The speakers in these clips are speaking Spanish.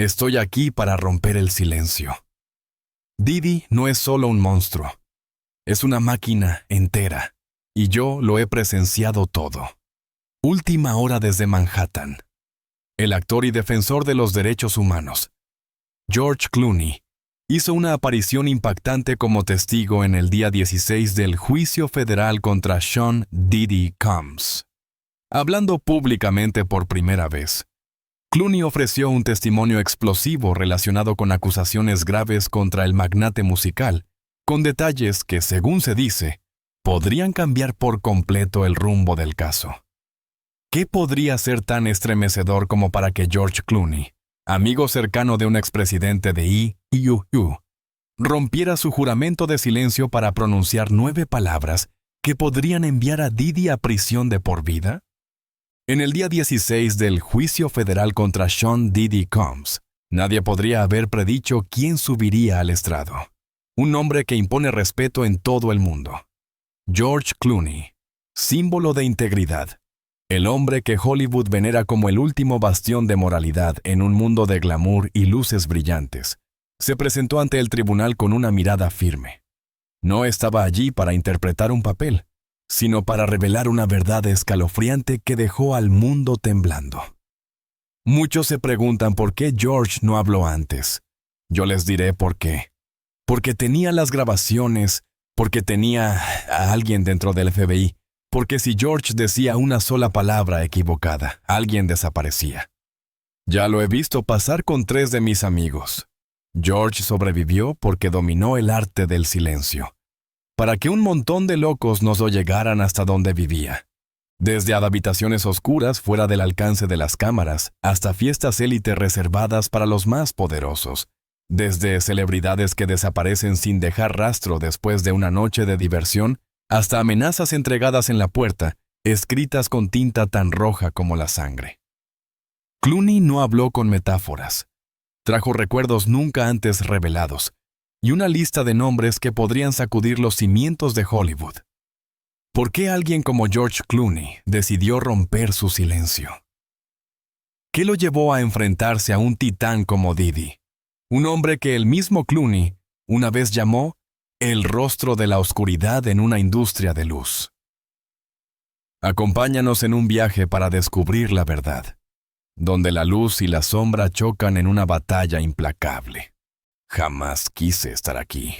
Estoy aquí para romper el silencio. Diddy no es solo un monstruo. Es una máquina entera. Y yo lo he presenciado todo. Última hora desde Manhattan. El actor y defensor de los derechos humanos, George Clooney, hizo una aparición impactante como testigo en el día 16 del juicio federal contra Sean Diddy Combs. Hablando públicamente por primera vez, Clooney ofreció un testimonio explosivo relacionado con acusaciones graves contra el magnate musical, con detalles que, según se dice, podrían cambiar por completo el rumbo del caso. ¿Qué podría ser tan estremecedor como para que George Clooney, amigo cercano de un expresidente de IUU, rompiera su juramento de silencio para pronunciar 9 palabras que podrían enviar a Diddy a prisión de por vida? En el día 16 del juicio federal contra Sean Diddy Combs, nadie podría haber predicho quién subiría al estrado. Un hombre que impone respeto en todo el mundo. George Clooney, símbolo de integridad. El hombre que Hollywood venera como el último bastión de moralidad en un mundo de glamour y luces brillantes, se presentó ante el tribunal con una mirada firme. No estaba allí para interpretar un papel, sino para revelar una verdad escalofriante que dejó al mundo temblando. Muchos se preguntan por qué George no habló antes. Yo les diré por qué. Porque tenía las grabaciones, porque tenía a alguien dentro del FBI, porque si George decía una sola palabra equivocada, alguien desaparecía. Ya lo he visto pasar con 3 de mis amigos. George sobrevivió porque dominó el arte del silencio, para que un montón de locos no llegaran hasta donde vivía. Desde habitaciones oscuras fuera del alcance de las cámaras, hasta fiestas élite reservadas para los más poderosos. Desde celebridades que desaparecen sin dejar rastro después de una noche de diversión, hasta amenazas entregadas en la puerta, escritas con tinta tan roja como la sangre. Clooney no habló con metáforas. Trajo recuerdos nunca antes revelados, y una lista de nombres que podrían sacudir los cimientos de Hollywood. ¿Por qué alguien como George Clooney decidió romper su silencio? ¿Qué lo llevó a enfrentarse a un titán como Diddy? Un hombre que el mismo Clooney una vez llamó el rostro de la oscuridad en una industria de luz. Acompáñanos en un viaje para descubrir la verdad, donde la luz y la sombra chocan en una batalla implacable. Jamás quise estar aquí,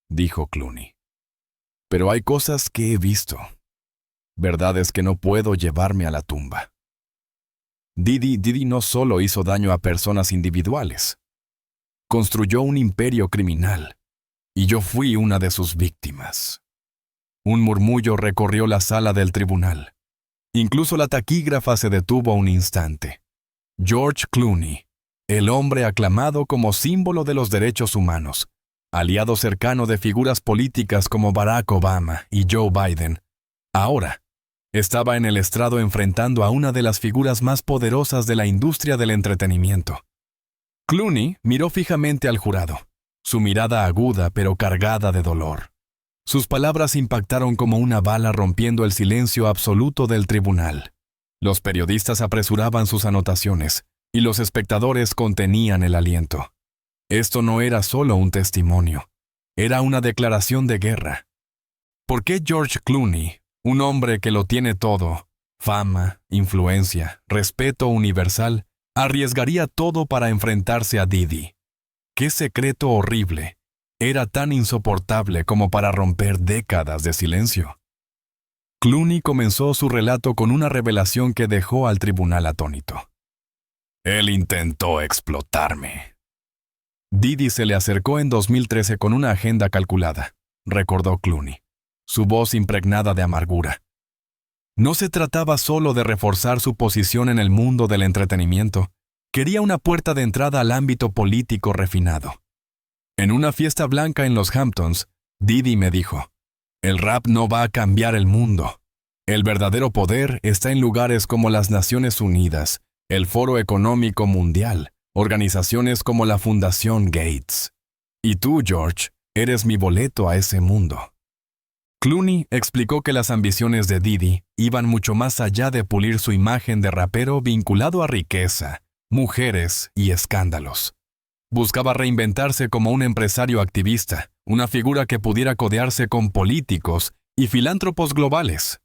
dijo Clooney. Pero hay cosas que he visto, verdades que no puedo llevarme a la tumba. Diddy no solo hizo daño a personas individuales, construyó un imperio criminal, y yo fui una de sus víctimas. Un murmullo recorrió la sala del tribunal. Incluso la taquígrafa se detuvo un instante. George Clooney, el hombre aclamado como símbolo de los derechos humanos, aliado cercano de figuras políticas como Barack Obama y Joe Biden, ahora estaba en el estrado enfrentando a una de las figuras más poderosas de la industria del entretenimiento. Clooney miró fijamente al jurado, su mirada aguda pero cargada de dolor. Sus palabras impactaron como una bala rompiendo el silencio absoluto del tribunal. Los periodistas apresuraban sus anotaciones y los espectadores contenían el aliento. Esto no era solo un testimonio, era una declaración de guerra. ¿Por qué George Clooney, un hombre que lo tiene todo, fama, influencia, respeto universal, arriesgaría todo para enfrentarse a Diddy? ¿Qué secreto horrible era tan insoportable como para romper décadas de silencio? Clooney comenzó su relato con una revelación que dejó al tribunal atónito. Él intentó explotarme. Diddy se le acercó en 2013 con una agenda calculada, recordó Clooney, su voz impregnada de amargura. No se trataba solo de reforzar su posición en el mundo del entretenimiento. Quería una puerta de entrada al ámbito político refinado. En una fiesta blanca en los Hamptons, Diddy me dijo, el rap no va a cambiar el mundo. El verdadero poder está en lugares como las Naciones Unidas, el Foro Económico Mundial, organizaciones como la Fundación Gates. Y tú, George, eres mi boleto a ese mundo. Clooney explicó que las ambiciones de Diddy iban mucho más allá de pulir su imagen de rapero vinculado a riqueza, mujeres y escándalos. Buscaba reinventarse como un empresario activista, una figura que pudiera codearse con políticos y filántropos globales.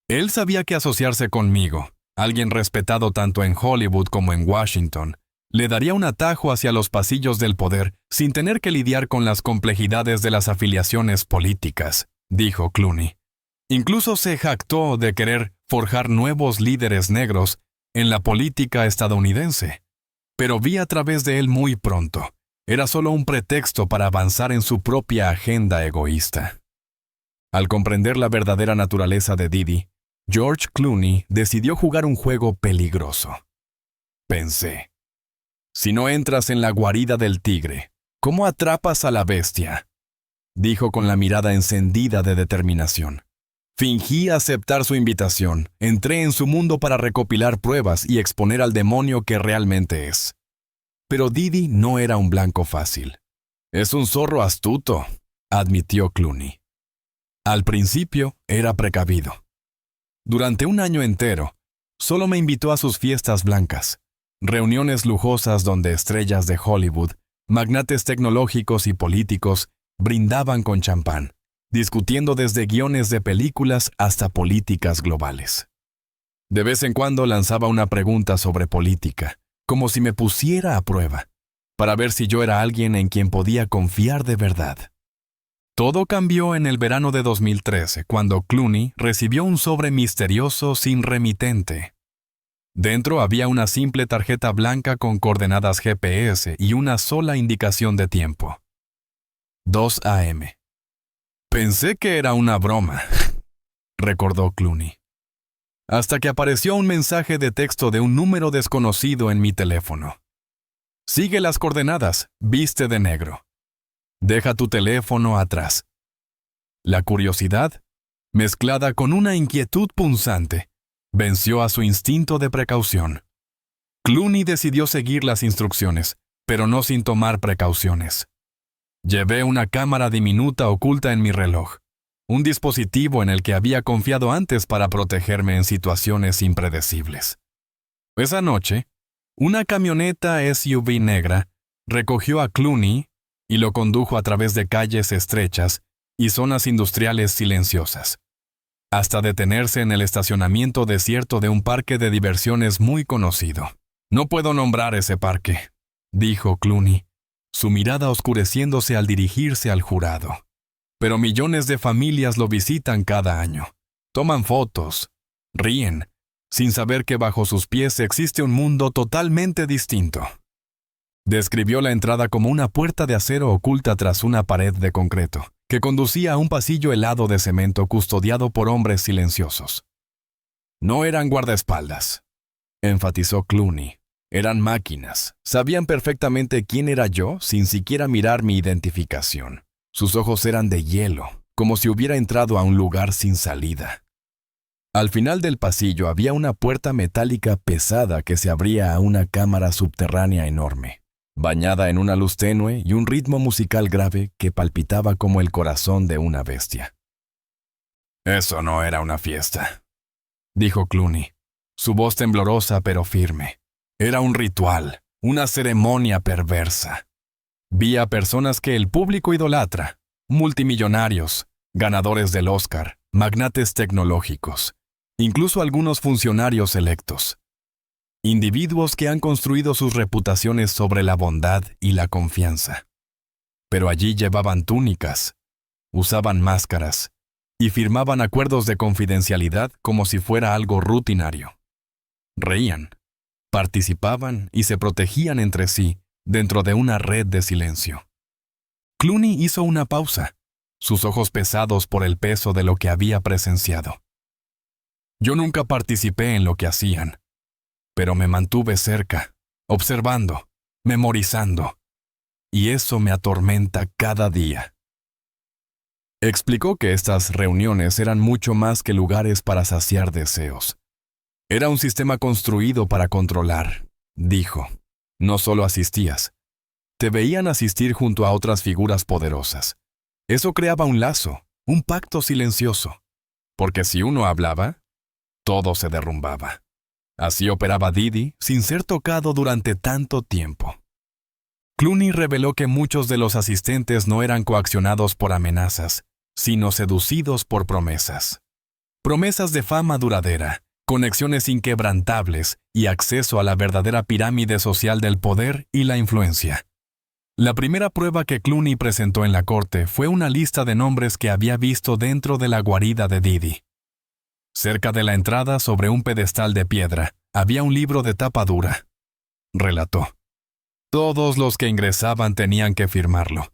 Él sabía que asociarse conmigo, alguien respetado tanto en Hollywood como en Washington, le daría un atajo hacia los pasillos del poder sin tener que lidiar con las complejidades de las afiliaciones políticas, dijo Clooney. Incluso se jactó de querer forjar nuevos líderes negros en la política estadounidense. Pero vi a través de él muy pronto. Era solo un pretexto para avanzar en su propia agenda egoísta. Al comprender la verdadera naturaleza de Didi, George Clooney decidió jugar un juego peligroso. Pensé, si no entras en la guarida del tigre, ¿cómo atrapas a la bestia? Dijo con la mirada encendida de determinación. Fingí aceptar su invitación, entré en su mundo para recopilar pruebas y exponer al demonio que realmente es. Pero Didi no era un blanco fácil. Es un zorro astuto, admitió Clooney. Al principio era precavido. Durante un año entero, solo me invitó a sus fiestas blancas, reuniones lujosas donde estrellas de Hollywood, magnates tecnológicos y políticos brindaban con champán, discutiendo desde guiones de películas hasta políticas globales. De vez en cuando lanzaba una pregunta sobre política, como si me pusiera a prueba, para ver si yo era alguien en quien podía confiar de verdad. Todo cambió en el verano de 2013, cuando Clooney recibió un sobre misterioso sin remitente. Dentro había una simple tarjeta blanca con coordenadas GPS y una sola indicación de tiempo. 2 a.m. Pensé que era una broma, recordó Clooney. Hasta que apareció un mensaje de texto de un número desconocido en mi teléfono. Sigue las coordenadas, viste de negro. Deja tu teléfono atrás. La curiosidad, mezclada con una inquietud punzante, venció a su instinto de precaución. Clooney decidió seguir las instrucciones, pero no sin tomar precauciones. Llevé una cámara diminuta oculta en mi reloj, un dispositivo en el que había confiado antes para protegerme en situaciones impredecibles. Esa noche, una camioneta SUV negra recogió a Clooney y lo condujo a través de calles estrechas y zonas industriales silenciosas, hasta detenerse en el estacionamiento desierto de un parque de diversiones muy conocido. No puedo nombrar ese parque, dijo Clooney, su mirada oscureciéndose al dirigirse al jurado. Pero millones de familias lo visitan cada año. Toman fotos, ríen, sin saber que bajo sus pies existe un mundo totalmente distinto. Describió la entrada como una puerta de acero oculta tras una pared de concreto, que conducía a un pasillo helado de cemento custodiado por hombres silenciosos. No eran guardaespaldas, enfatizó Clooney. Eran máquinas. Sabían perfectamente quién era yo sin siquiera mirar mi identificación. Sus ojos eran de hielo, como si hubiera entrado a un lugar sin salida. Al final del pasillo había una puerta metálica pesada que se abría a una cámara subterránea enorme, bañada en una luz tenue y un ritmo musical grave que palpitaba como el corazón de una bestia. Eso no era una fiesta, dijo Clooney, su voz temblorosa pero firme. Era un ritual, una ceremonia perversa. Vi a personas que el público idolatra, multimillonarios, ganadores del Oscar, magnates tecnológicos, incluso algunos funcionarios electos. Individuos que han construido sus reputaciones sobre la bondad y la confianza. Pero allí llevaban túnicas, usaban máscaras y firmaban acuerdos de confidencialidad como si fuera algo rutinario. Reían, participaban y se protegían entre sí dentro de una red de silencio. Clooney hizo una pausa, sus ojos pesados por el peso de lo que había presenciado. Yo nunca participé en lo que hacían, pero me mantuve cerca, observando, memorizando, y eso me atormenta cada día. Explicó que estas reuniones eran mucho más que lugares para saciar deseos. Era un sistema construido para controlar, dijo. No solo asistías. Te veían asistir junto a otras figuras poderosas. Eso creaba un lazo, un pacto silencioso. Porque si uno hablaba, todo se derrumbaba. Así operaba Didi sin ser tocado durante tanto tiempo. Clooney reveló que muchos de los asistentes no eran coaccionados por amenazas, sino seducidos por promesas. Promesas de fama duradera, conexiones inquebrantables y acceso a la verdadera pirámide social del poder y la influencia. La primera prueba que Clooney presentó en la corte fue una lista de nombres que había visto dentro de la guarida de Didi. Cerca de la entrada, sobre un pedestal de piedra, había un libro de tapa dura. Relató. Todos los que ingresaban tenían que firmarlo,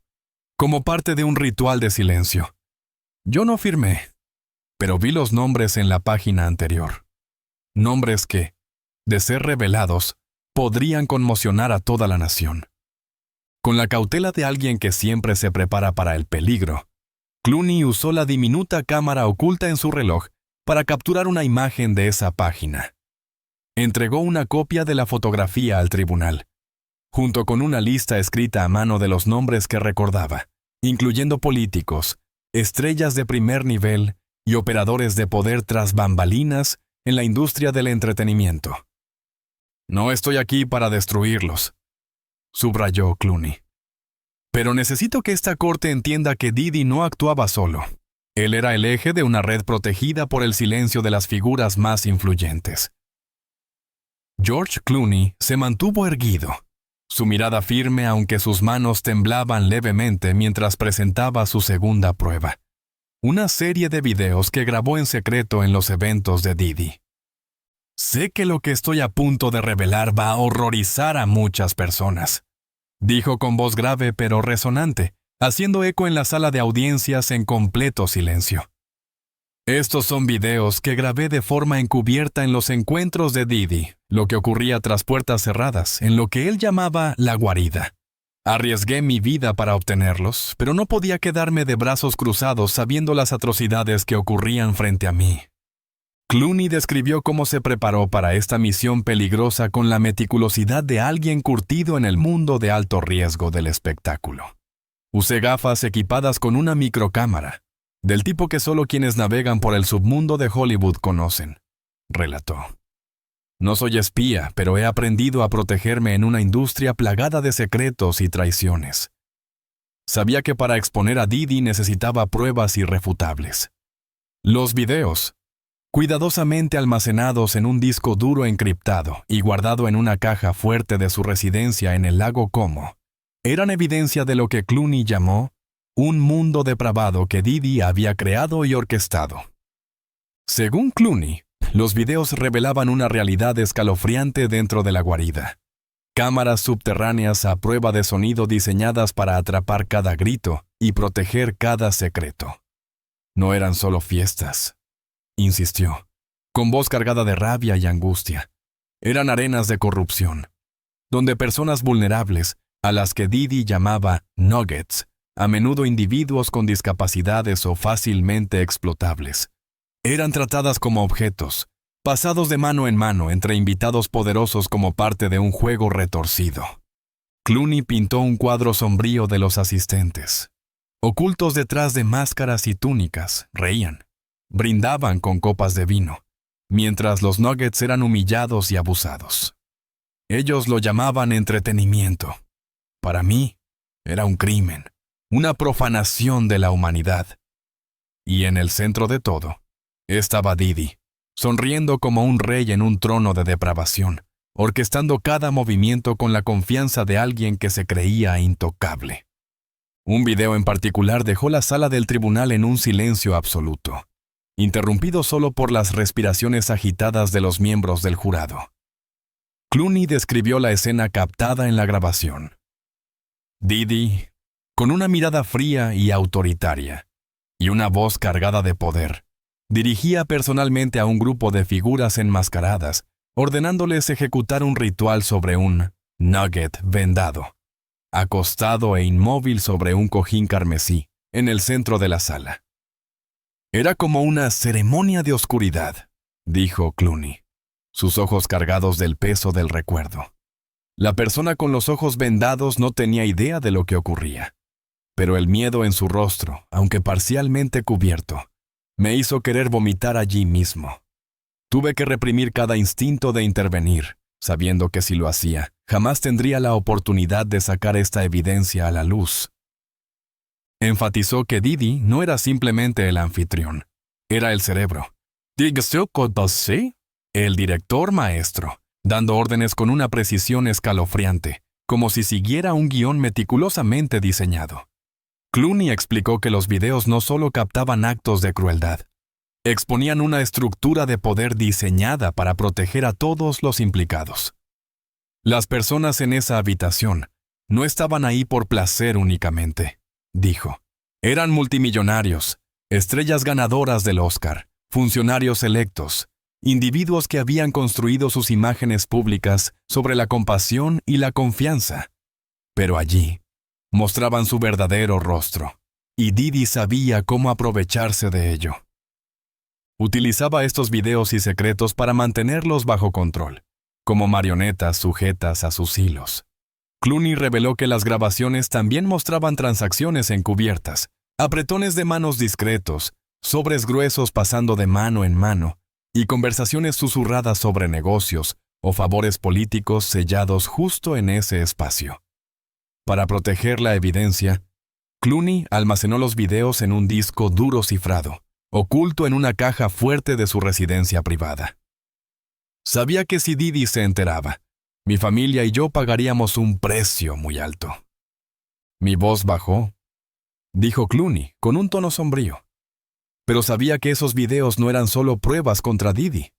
como parte de un ritual de silencio. Yo no firmé, pero vi los nombres en la página anterior. Nombres que, de ser revelados, podrían conmocionar a toda la nación. Con la cautela de alguien que siempre se prepara para el peligro, Clooney usó la diminuta cámara oculta en su reloj para capturar una imagen de esa página. Entregó una copia de la fotografía al tribunal, junto con una lista escrita a mano de los nombres que recordaba, incluyendo políticos, estrellas de primer nivel y operadores de poder tras bambalinas en la industria del entretenimiento. No estoy aquí para destruirlos, subrayó Clooney. Pero necesito que esta corte entienda que Didi no actuaba solo. Él era el eje de una red protegida por el silencio de las figuras más influyentes. George Clooney se mantuvo erguido, su mirada firme aunque sus manos temblaban levemente mientras presentaba su segunda prueba, una serie de videos que grabó en secreto en los eventos de Didi. Sé que lo que estoy a punto de revelar va a horrorizar a muchas personas, dijo con voz grave pero resonante, haciendo eco en la sala de audiencias en completo silencio. Estos son videos que grabé de forma encubierta en los encuentros de Didi, lo que ocurría tras puertas cerradas, en lo que él llamaba la guarida. Arriesgué mi vida para obtenerlos, pero no podía quedarme de brazos cruzados sabiendo las atrocidades que ocurrían frente a mí. Clooney describió cómo se preparó para esta misión peligrosa con la meticulosidad de alguien curtido en el mundo de alto riesgo del espectáculo. Usé gafas equipadas con una microcámara, del tipo que solo quienes navegan por el submundo de Hollywood conocen, relató. No soy espía, pero he aprendido a protegerme en una industria plagada de secretos y traiciones. Sabía que para exponer a Didi necesitaba pruebas irrefutables. Los videos, cuidadosamente almacenados en un disco duro encriptado y guardado en una caja fuerte de su residencia en el lago Como, eran evidencia de lo que Clooney llamó un mundo depravado que Didi había creado y orquestado. Según Clooney, los videos revelaban una realidad escalofriante dentro de la guarida. Cámaras subterráneas a prueba de sonido diseñadas para atrapar cada grito y proteger cada secreto. No eran solo fiestas, insistió, con voz cargada de rabia y angustia. Eran arenas de corrupción, donde personas vulnerables, a las que Didi llamaba nuggets, a menudo individuos con discapacidades o fácilmente explotables, eran tratadas como objetos, pasados de mano en mano entre invitados poderosos como parte de un juego retorcido. Clooney pintó un cuadro sombrío de los asistentes. Ocultos detrás de máscaras y túnicas, reían, brindaban con copas de vino, mientras los nuggets eran humillados y abusados. Ellos lo llamaban entretenimiento. Para mí, era un crimen, una profanación de la humanidad. Y en el centro de todo, estaba Didi, sonriendo como un rey en un trono de depravación, orquestando cada movimiento con la confianza de alguien que se creía intocable. Un video en particular dejó la sala del tribunal en un silencio absoluto, interrumpido solo por las respiraciones agitadas de los miembros del jurado. Clooney describió la escena captada en la grabación. Didi, con una mirada fría y autoritaria, y una voz cargada de poder, dirigía personalmente a un grupo de figuras enmascaradas, ordenándoles ejecutar un ritual sobre un nugget vendado, acostado e inmóvil sobre un cojín carmesí, en el centro de la sala. Era como una ceremonia de oscuridad, dijo Clooney, sus ojos cargados del peso del recuerdo. La persona con los ojos vendados no tenía idea de lo que ocurría, pero el miedo en su rostro, aunque parcialmente cubierto, me hizo querer vomitar allí mismo. Tuve que reprimir cada instinto de intervenir, sabiendo que si lo hacía, jamás tendría la oportunidad de sacar esta evidencia a la luz. Enfatizó que Didi no era simplemente el anfitrión, era el cerebro. El director maestro, dando órdenes con una precisión escalofriante, como si siguiera un guión meticulosamente diseñado. Clooney explicó que los videos no solo captaban actos de crueldad, exponían una estructura de poder diseñada para proteger a todos los implicados. Las personas en esa habitación no estaban ahí por placer únicamente, dijo. Eran multimillonarios, estrellas ganadoras del Oscar, funcionarios electos, individuos que habían construido sus imágenes públicas sobre la compasión y la confianza. Pero allí mostraban su verdadero rostro, y Didi sabía cómo aprovecharse de ello. Utilizaba estos videos y secretos para mantenerlos bajo control, como marionetas sujetas a sus hilos. Clooney reveló que las grabaciones también mostraban transacciones encubiertas, apretones de manos discretos, sobres gruesos pasando de mano en mano, y conversaciones susurradas sobre negocios o favores políticos sellados justo en ese espacio. Para proteger la evidencia, Clooney almacenó los videos en un disco duro cifrado, oculto en una caja fuerte de su residencia privada. Sabía que si Didi se enteraba, mi familia y yo pagaríamos un precio muy alto. Mi voz bajó, dijo Clooney con un tono sombrío. Pero sabía que esos videos no eran solo pruebas contra Didi.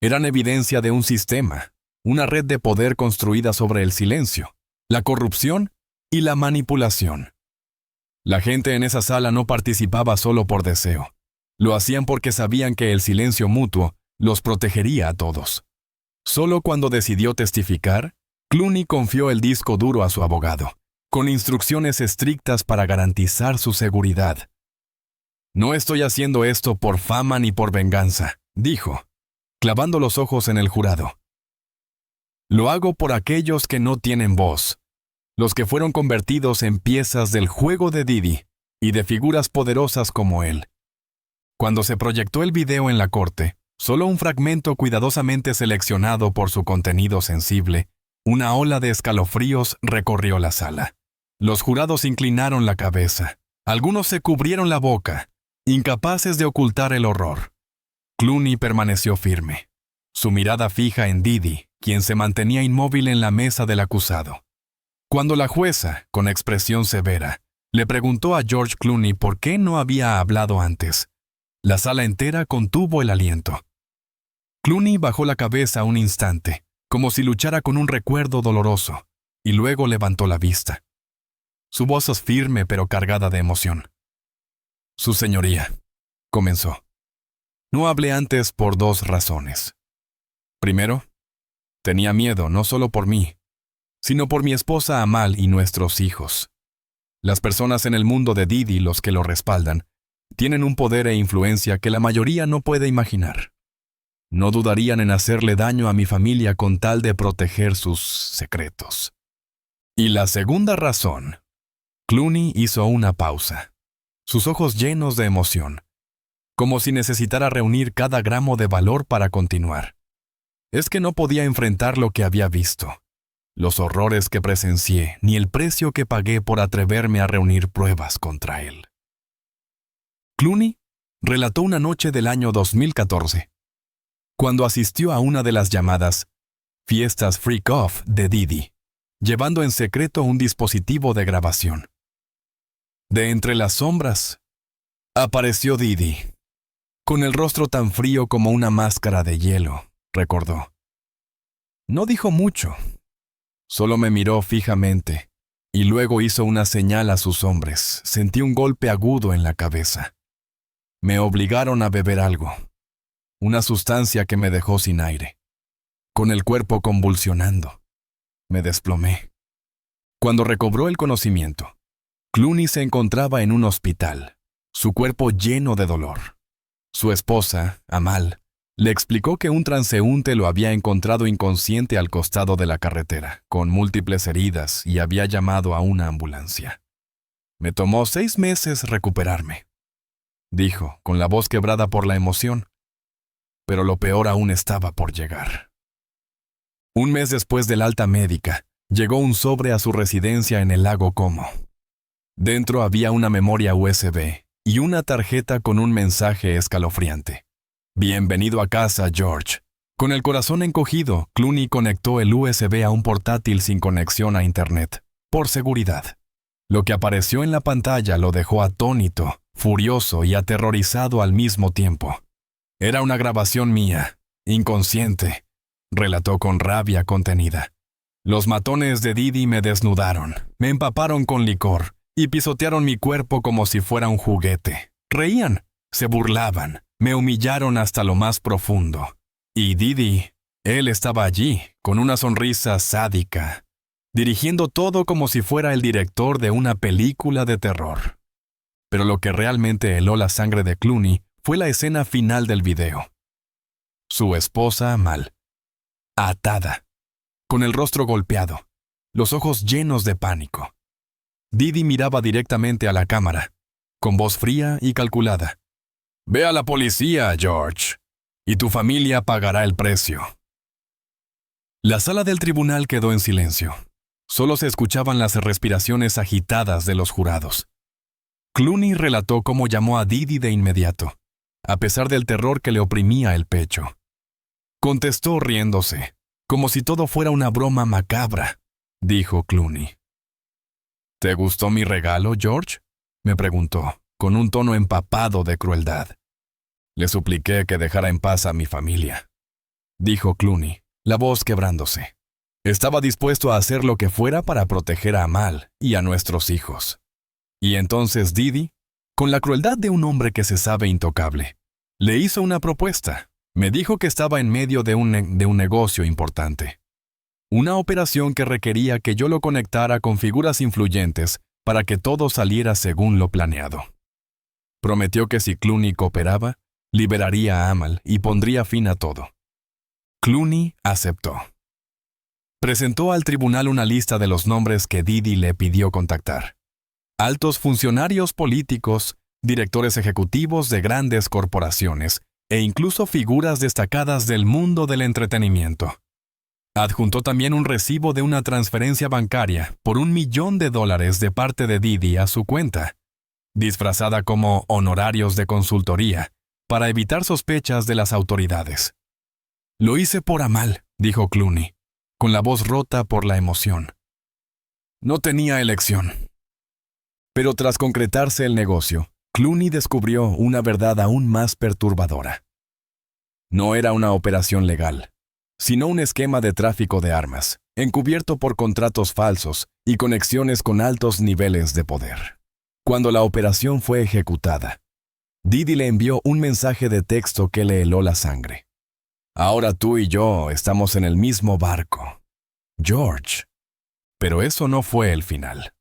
Eran evidencia de un sistema, una red de poder construida sobre el silencio, la corrupción y la manipulación. La gente en esa sala no participaba solo por deseo. Lo hacían porque sabían que el silencio mutuo los protegería a todos. Solo cuando decidió testificar, Clooney confió el disco duro a su abogado, con instrucciones estrictas para garantizar su seguridad. No estoy haciendo esto por fama ni por venganza, dijo, clavando los ojos en el jurado. Lo hago por aquellos que no tienen voz, los que fueron convertidos en piezas del juego de Didi y de figuras poderosas como él. Cuando se proyectó el video en la corte, solo un fragmento cuidadosamente seleccionado por su contenido sensible, una ola de escalofríos recorrió la sala. Los jurados inclinaron la cabeza. Algunos se cubrieron la boca, incapaces de ocultar el horror. Clooney permaneció firme, su mirada fija en Didi, quien se mantenía inmóvil en la mesa del acusado. Cuando la jueza, con expresión severa, le preguntó a George Clooney por qué no había hablado antes, la sala entera contuvo el aliento. Clooney bajó la cabeza un instante, como si luchara con un recuerdo doloroso, y luego levantó la vista. Su voz es firme pero cargada de emoción. Su señoría, comenzó. No hablé antes por dos razones. Primero, tenía miedo no solo por mí, sino por mi esposa Amal y nuestros hijos. Las personas en el mundo de Didi, los que lo respaldan, tienen un poder e influencia que la mayoría no puede imaginar. No dudarían en hacerle daño a mi familia con tal de proteger sus secretos. Y la segunda razón. Clooney hizo una pausa, sus ojos llenos de emoción, como si necesitara reunir cada gramo de valor para continuar. Es que no podía enfrentar lo que había visto, los horrores que presencié, ni el precio que pagué por atreverme a reunir pruebas contra él. Clooney relató una noche del año 2014, cuando asistió a una de las llamadas fiestas freak off de Didi, llevando en secreto un dispositivo de grabación. De entre las sombras, apareció Didi, con el rostro tan frío como una máscara de hielo, recordó. No dijo mucho, solo me miró fijamente, y luego hizo una señal a sus hombres. Sentí un golpe agudo en la cabeza. Me obligaron a beber algo, una sustancia que me dejó sin aire, con el cuerpo convulsionando. Me desplomé. Cuando recobró el conocimiento, Clooney se encontraba en un hospital, su cuerpo lleno de dolor. Su esposa, Amal, le explicó que un transeúnte lo había encontrado inconsciente al costado de la carretera, con múltiples heridas, y había llamado a una ambulancia. Me tomó 6 meses recuperarme, dijo, con la voz quebrada por la emoción. pero lo peor aún estaba por llegar. Un mes después del alta médica, llegó un sobre a su residencia en el lago Como. Dentro había una memoria USB y una tarjeta con un mensaje escalofriante. Bienvenido a casa, George. Con el corazón encogido, Clooney conectó el USB a un portátil sin conexión a Internet, por seguridad. Lo que apareció en la pantalla lo dejó atónito, furioso y aterrorizado al mismo tiempo. Era una grabación mía, inconsciente, relató con rabia contenida. Los matones de Didi me desnudaron, me empaparon con licor y pisotearon mi cuerpo como si fuera un juguete. Reían, se burlaban, me humillaron hasta lo más profundo. Y Didi, él estaba allí, con una sonrisa sádica, dirigiendo todo como si fuera el director de una película de terror. Pero lo que realmente heló la sangre de Clooney fue la escena final del video. Su esposa mal, atada, con el rostro golpeado, los ojos llenos de pánico. Didi miraba directamente a la cámara, con voz fría y calculada. «Ve a la policía, George, y tu familia pagará el precio». La sala del tribunal quedó en silencio. Solo se escuchaban las respiraciones agitadas de los jurados. Clooney relató cómo llamó a Didi de inmediato, a pesar del terror que le oprimía el pecho. Contestó riéndose, como si todo fuera una broma macabra, dijo Clooney. «¿Te gustó mi regalo, George?», me preguntó, con un tono empapado de crueldad. Le supliqué que dejara en paz a mi familia, dijo Clooney, la voz quebrándose. Estaba dispuesto a hacer lo que fuera para proteger a Amal y a nuestros hijos. Y entonces Didi, con la crueldad de un hombre que se sabe intocable, le hizo una propuesta. Me dijo que estaba en medio de un negocio importante. Una operación que requería que yo lo conectara con figuras influyentes para que todo saliera según lo planeado. Prometió que si Clooney cooperaba, liberaría a Amal y pondría fin a todo. Clooney aceptó. Presentó al tribunal una lista de los nombres que Didi le pidió contactar. Altos funcionarios políticos, directores ejecutivos de grandes corporaciones e incluso figuras destacadas del mundo del entretenimiento. Adjuntó también un recibo de una transferencia bancaria por $1 millón de parte de Didi a su cuenta, disfrazada como honorarios de consultoría, para evitar sospechas de las autoridades. «Lo hice por Amal», dijo Clooney, con la voz rota por la emoción. No tenía elección. Pero tras concretarse el negocio, Clooney descubrió una verdad aún más perturbadora. No era una operación legal, sino un esquema de tráfico de armas, encubierto por contratos falsos y conexiones con altos niveles de poder. Cuando la operación fue ejecutada, Didi le envió un mensaje de texto que le heló la sangre. «Ahora tú y yo estamos en el mismo barco, George». Pero eso no fue el final.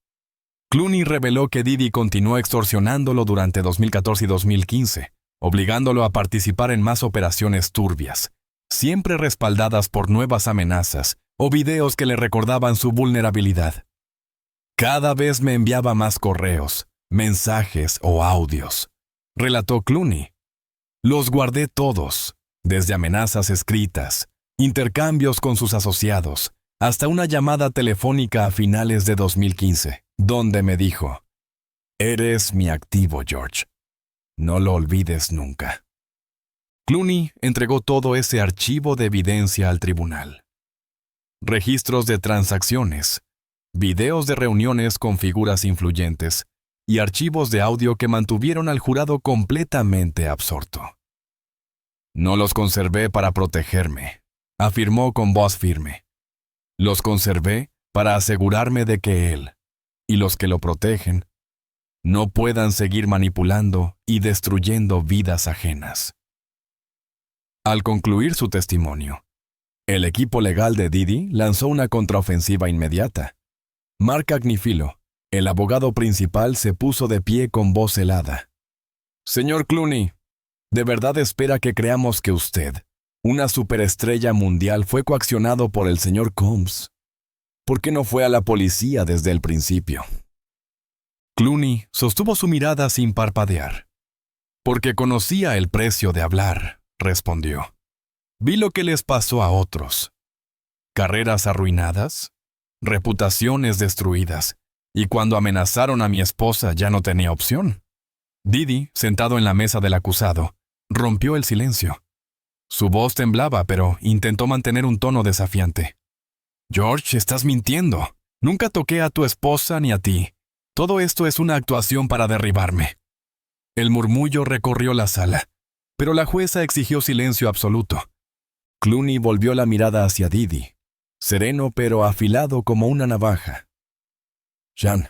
Clooney reveló que Didi continuó extorsionándolo durante 2014 y 2015, obligándolo a participar en más operaciones turbias, siempre respaldadas por nuevas amenazas o videos que le recordaban su vulnerabilidad. «Cada vez me enviaba más correos, mensajes o audios», relató Clooney. «Los guardé todos, desde amenazas escritas, intercambios con sus asociados, hasta una llamada telefónica a finales de 2015, donde me dijo: «Eres mi activo, George. No lo olvides nunca». Clooney entregó todo ese archivo de evidencia al tribunal. Registros de transacciones, videos de reuniones con figuras influyentes y archivos de audio que mantuvieron al jurado completamente absorto. «No los conservé para protegerme», afirmó con voz firme. «Los conservé para asegurarme de que él, y los que lo protegen, no puedan seguir manipulando y destruyendo vidas ajenas». Al concluir su testimonio, el equipo legal de Didi lanzó una contraofensiva inmediata. Mark Agnifilo, el abogado principal, se puso de pie con voz helada. «Señor Clooney, ¿de verdad espera que creamos que usted, una superestrella mundial, fue coaccionado por el señor Combs? ¿Por qué no fue a la policía desde el principio?» Clooney sostuvo su mirada sin parpadear. «Porque conocía el precio de hablar», respondió. Vi lo que les pasó a otros. Carreras arruinadas, reputaciones destruidas, y cuando amenazaron a mi esposa ya no tenía opción. Didi, sentado en la mesa del acusado, rompió el silencio. Su voz temblaba, pero intentó mantener un tono desafiante. George, estás mintiendo. Nunca toqué a tu esposa ni a ti. Todo esto es una actuación para derribarme. El murmullo recorrió la sala, pero la jueza exigió silencio absoluto. Clooney volvió la mirada hacia Didi, sereno pero afilado como una navaja. Jean,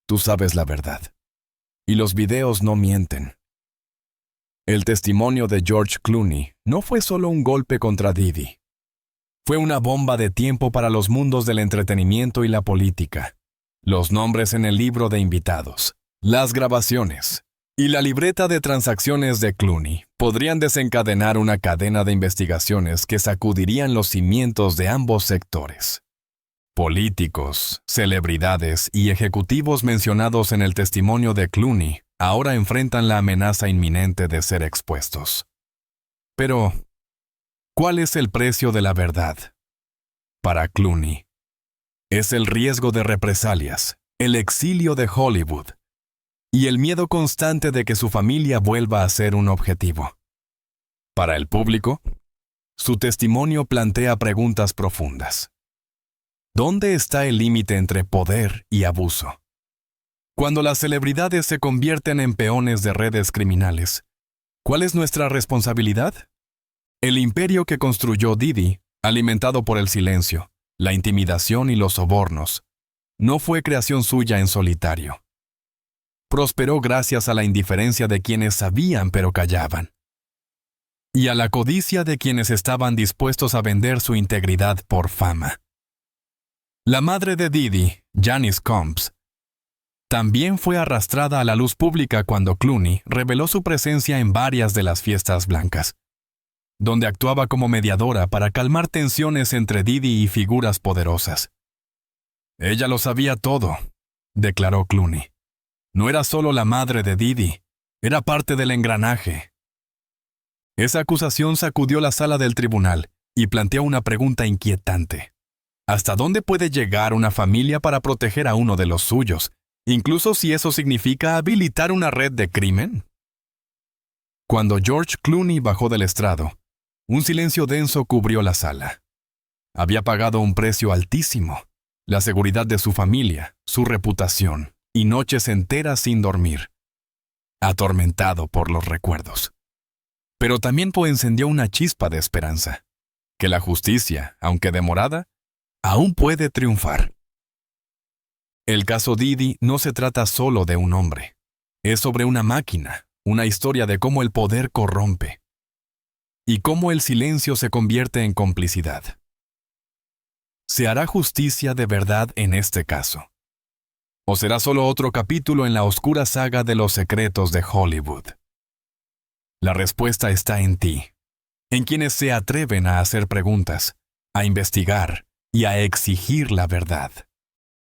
tú sabes la verdad. Y los videos no mienten. El testimonio de George Clooney no fue solo un golpe contra Didi. Fue una bomba de tiempo para los mundos del entretenimiento y la política. Los nombres en el libro de invitados, las grabaciones y la libreta de transacciones de Clooney podrían desencadenar una cadena de investigaciones que sacudirían los cimientos de ambos sectores. Políticos, celebridades y ejecutivos mencionados en el testimonio de Clooney ahora enfrentan la amenaza inminente de ser expuestos. Pero, ¿cuál es el precio de la verdad? Para Clooney, es el riesgo de represalias, el exilio de Hollywood y el miedo constante de que su familia vuelva a ser un objetivo. Para el público, su testimonio plantea preguntas profundas. ¿Dónde está el límite entre poder y abuso? Cuando las celebridades se convierten en peones de redes criminales, ¿cuál es nuestra responsabilidad? El imperio que construyó Didi, alimentado por el silencio, la intimidación y los sobornos, no fue creación suya en solitario. Prosperó gracias a la indiferencia de quienes sabían pero callaban, y a la codicia de quienes estaban dispuestos a vender su integridad por fama. La madre de Didi, Janice Combs, también fue arrastrada a la luz pública cuando Clooney reveló su presencia en varias de las fiestas blancas, donde actuaba como mediadora para calmar tensiones entre Didi y figuras poderosas. Ella lo sabía todo, declaró Clooney. No era solo la madre de Didi, era parte del engranaje. Esa acusación sacudió la sala del tribunal y planteó una pregunta inquietante. ¿Hasta dónde puede llegar una familia para proteger a uno de los suyos, incluso si eso significa habilitar una red de crimen? Cuando George Clooney bajó del estrado, un silencio denso cubrió la sala. Había pagado un precio altísimo, la seguridad de su familia, su reputación, y noches enteras sin dormir, atormentado por los recuerdos. Pero también encendió una chispa de esperanza, que la justicia, aunque demorada, aún puede triunfar. El caso Didi no se trata solo de un hombre. Es sobre una máquina, una historia de cómo el poder corrompe y cómo el silencio se convierte en complicidad. ¿Se hará justicia de verdad en este caso? ¿O será solo otro capítulo en la oscura saga de los secretos de Hollywood? La respuesta está en ti, en quienes se atreven a hacer preguntas, a investigar y a exigir la verdad.